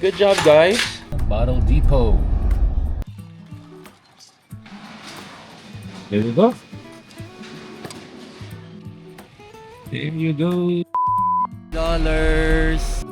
Good job, guys. Bottle Depot. There you go. There you go. Dollars.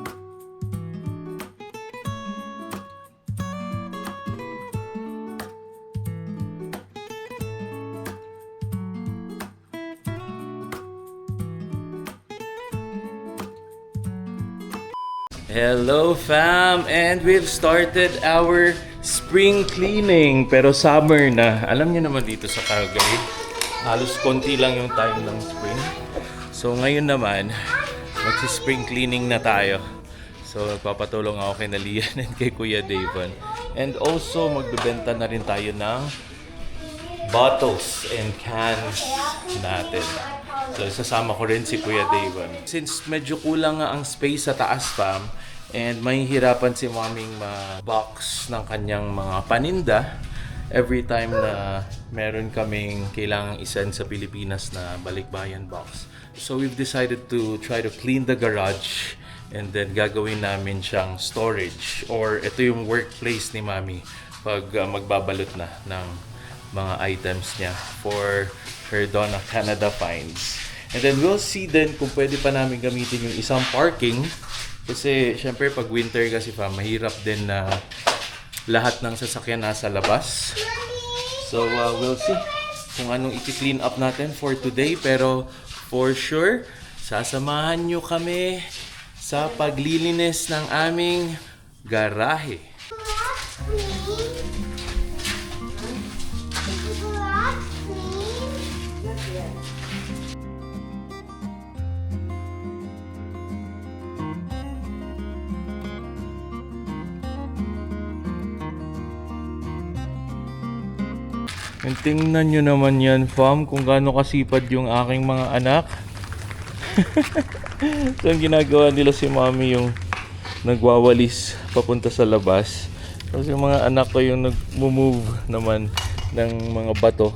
Hello fam! And we've started our spring cleaning. Pero summer na. Alam niyo naman dito sa Calgary, halos konti lang yung time ng spring. So ngayon naman, magsi-spring cleaning na tayo. So nagpapatulong ako kay Lian and kay Kuya Davon. And also magbebenta na rin tayo ng bottles and cans natin. So sasama ko rin si Kuya Davon. Since medyo kulang nga ang space sa taas fam, and mahihirapan si maming ma-box ng kanyang mga paninda every time na meron kaming kailangang isend sa Pilipinas na balikbayan box. So we've decided to try to clean the garage and then gagawin namin siyang storage, or ito yung workplace ni Mami pag magbabalot na ng mga items niya for her Donna Canada finds. And then we'll see then kung pwede pa namin gamitin yung isang parking. Kasi syempre pag winter kasi pa, mahirap din na lahat ng sasakyan nasa labas. So we'll see kung anong i-clean up natin for today. Pero for sure, sasamahan nyo kami sa paglilinis ng aming garahe. And tingnan nyo naman yan, fam, kung gaano kasipad yung aking mga anak. So, ang ginagawa nila si Mami yung nagwawalis papunta sa labas. Tapos yung mga anak ko yung nag-move naman ng mga bato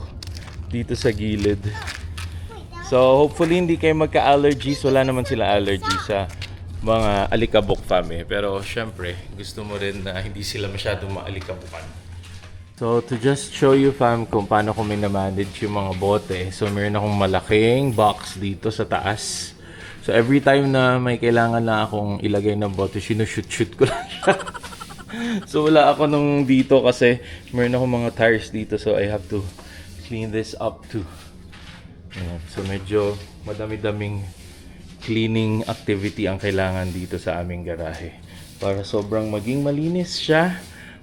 dito sa gilid. So, hopefully hindi kayo magka-allergies. Wala naman sila allergy sa mga alikabok, fam, eh. Pero, syempre, gusto mo rin na hindi sila masyadong maalikabukan. So, to just show you fam kung paano ko minamanage yung mga bote. So, meron akong malaking box dito sa taas. So, every time na may kailangan na akong ilagay ng bote, sinushoot-shoot ko lang siya. So, wala ako nung dito kasi meron akong mga tires dito. So, I have to clean this up too. Ayan. So, medyo madami-daming cleaning activity ang kailangan dito sa aming garahe. Para sobrang maging malinis siya.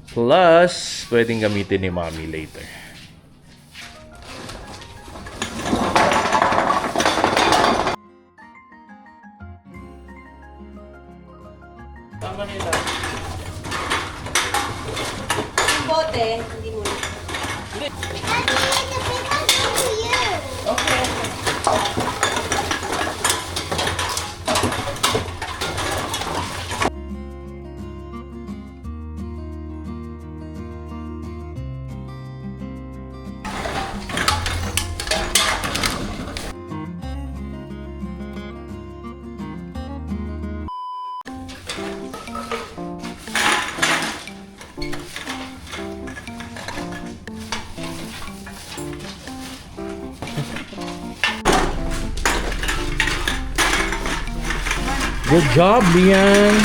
Plus, pwedeng gamitin ni Mami later. Tama nila. Yung bote, hindi mo. Okay. Good job, Lian!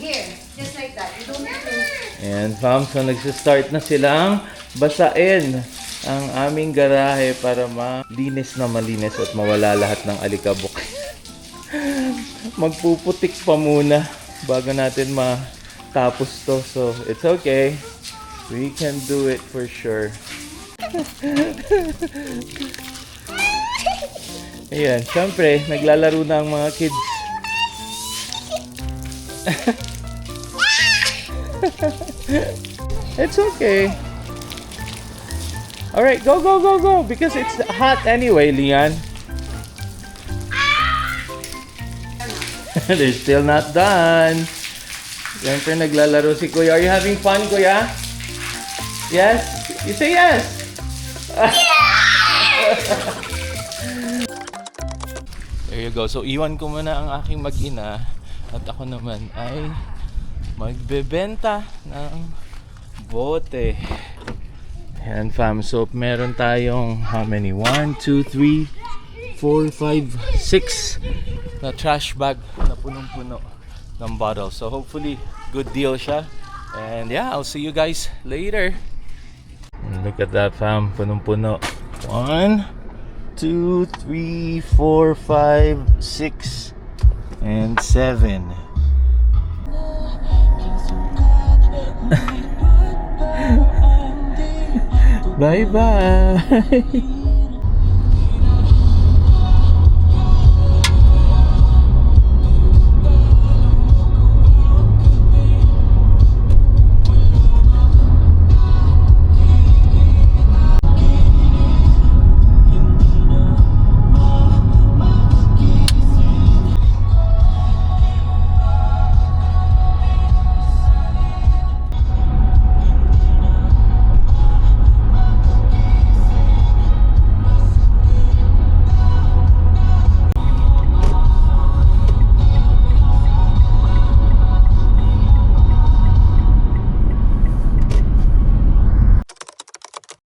Here, just like that. You don't need to. And fam, so nagsistart na silang basain ang aming garahe para malinis na malinis at mawala lahat ng alikabok. Magpuputik pa muna bago natin matapos to. So, it's okay. We can do it for sure. Ayan, syempre, naglalaro na ang mga kids. It's okay. Alright, go, go, go, go. Because it's hot anyway, Lian. They're still not done. Siyempre, naglalaro si Kuya. Are you having fun, Kuya? Yes? You say yes! There you go. So, iwan ko muna ang aking mag-ina. At ako naman ay magbebenta ng bote. Ayan fam, so meron tayong how many? 1, 2, 3, 4, 5, 6 na trash bag na punong-puno ng bottles. So hopefully good deal siya. And yeah, I'll see you guys later. Look at that fam, punong-puno. 1, 2, 3, 4, 5, 6, and 7. Bye-bye!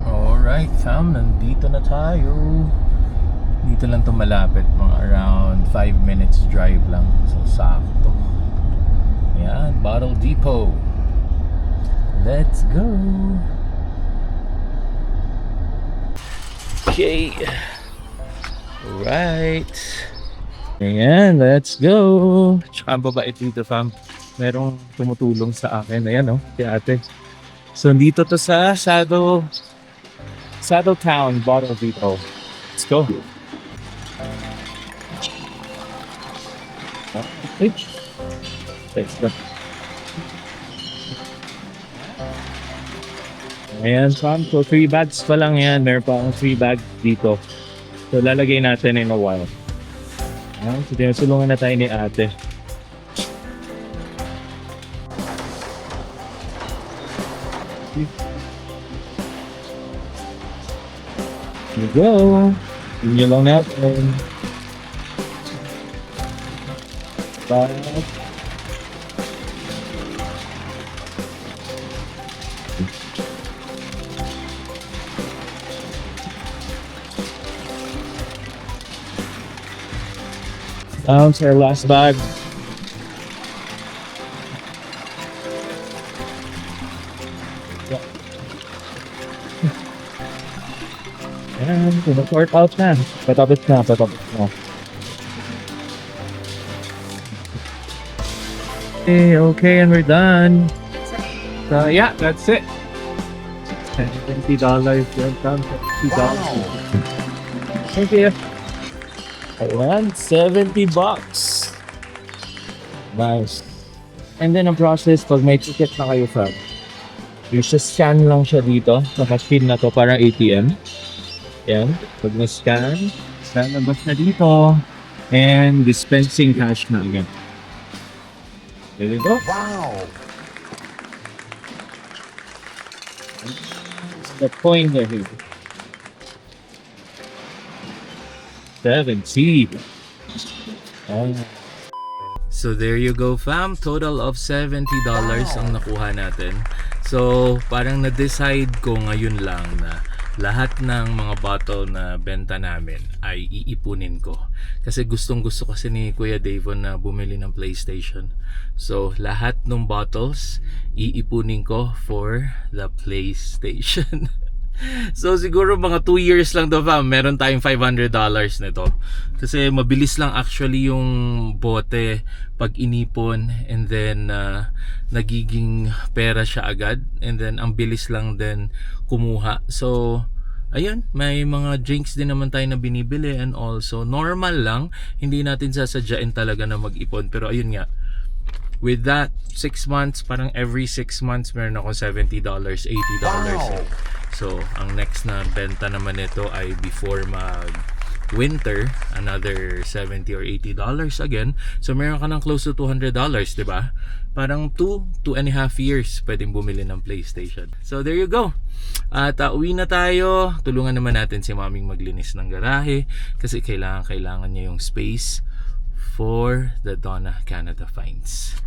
Alright fam, nandito na tayo. Dito lang to malapit, mga around 5 minutes drive lang. So sakto. Yan, Bottle Depot. Let's go. Okay. Alright. Ayan, let's go. Tsaka ang babait dito fam. Merong tumutulong sa akin. Ayan si ate. So dito to sa Saddletown Bottle Depot. Let's go. Let's go. Ayan, fam. So 3 bags pa lang yan. Meron pa akong 3 bags dito. So lalagay natin in a while. Ayan, so tinusulungan na tayo ni ate. Here we go. Yun yung lang natin. 5. That's our last bag. Ayan, sort out na. Patapos na. Okay, and we're done. So yeah, that's it. $20. Welcome. $20. Thank you. Ayan, $70. Nice. And then ang process, pag may ticket na kayo from, you just scan lang siya dito. Naka-spin na to, parang ATM. Yan. Pag na-scan, lalabas na dito. And dispensing cash na agad. There you go. Wow! The pointer here. 70. Oh. So there you go fam, total of $70 ang nakuha natin. So parang na-decide ko ngayon lang na lahat ng mga bottle na benta namin ay iipunin ko. Kasi gustong gusto kasi ni Kuya Davon na bumili ng PlayStation. So lahat ng bottles iipunin ko for the PlayStation. So siguro mga 2 years lang to fam, meron tayong $500 nito. Kasi mabilis lang actually yung bote pag inipon, and then nagiging pera siya agad, and then ang bilis lang din kumuha. So ayun, may mga drinks din naman tayo na binibili, and also normal lang, hindi natin sasadyain talaga na mag-ipon. Pero ayun nga, with that 6 months, parang every 6 months meron ako $70, $80. Wow. So ang next na benta naman nito ay before mag winter, another $70 or $80 again. So meron ka ng close to $200, di ba? Parang 2.5 years pwedeng bumili ng PlayStation. So there you go. At uwi na tayo. Tulungan naman natin si maming maglinis ng garahe kasi kailangan niya yung space for the Donna Canada Finds.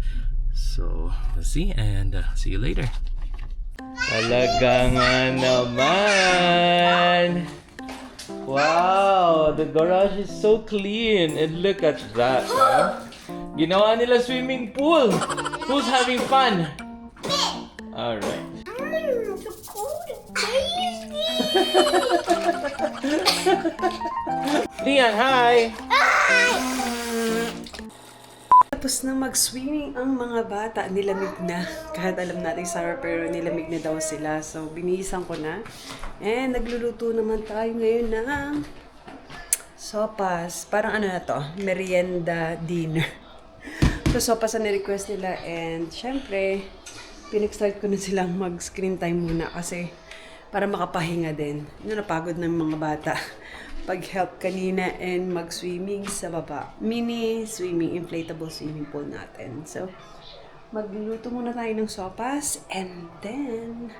So, let's see and see you later. Talaga nga naman! Wow! The garage is so clean! And look at that, huh? Ginawa nila swimming pool! Who's having fun? Alright. So cold and crazy. Lian, hi! Tapos na mag-swimming ang mga bata, nilamig na. Kahit alam natin summer, pero nilamig na daw sila. So, binihisan ko na. And nagluluto naman tayo ngayon ng sopas. Parang ano na to, merienda dinner. So, sopas na ni-request nila. And syempre, pinag-start ko na silang mag-screen time muna kasi para makapahinga din. Yun, napagod ng mga bata. Pag-help kanina and mag-swimming sa baba. Mini swimming, inflatable swimming pool natin. So, magluluto muna tayo ng sopas and then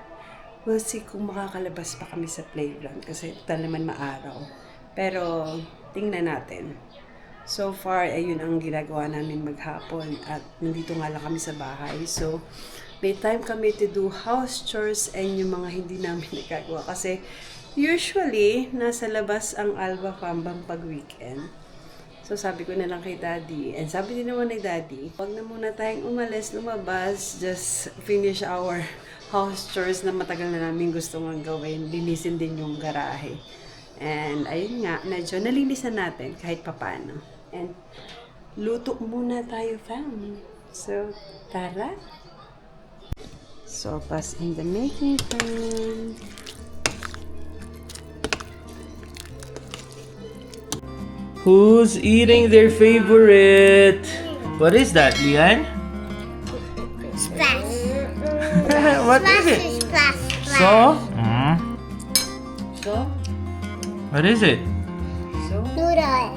we'll see kung makakalabas pa kami sa playground kasi tal naman maaraw. Pero, tingnan natin. So far, ayun ang ginagawa namin maghapon at nandito nga lang kami sa bahay. So, may time kami to do house chores and yung mga hindi namin nagagawa kasi usually, nasa labas ang Alba Pambang pag weekend. So sabi ko na lang kay Daddy, and sabi din naman ni Daddy, wag na muna tayong umalis, lumabas, just finish our house chores na matagal na namin gusto nga gawin. Linisin din yung garahe. And ayun nga, medyo nalinisan natin kahit papano. And luto muna tayo, fam. So, tara. Sopas in the making, fam. Who's eating their favorite? What is that, Lian? Splash. What is it? Splash, splash. So? So, What is it? so, Noodle.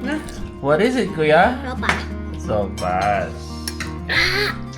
na. What is it, Kuya? Robot. Sopas. Ah!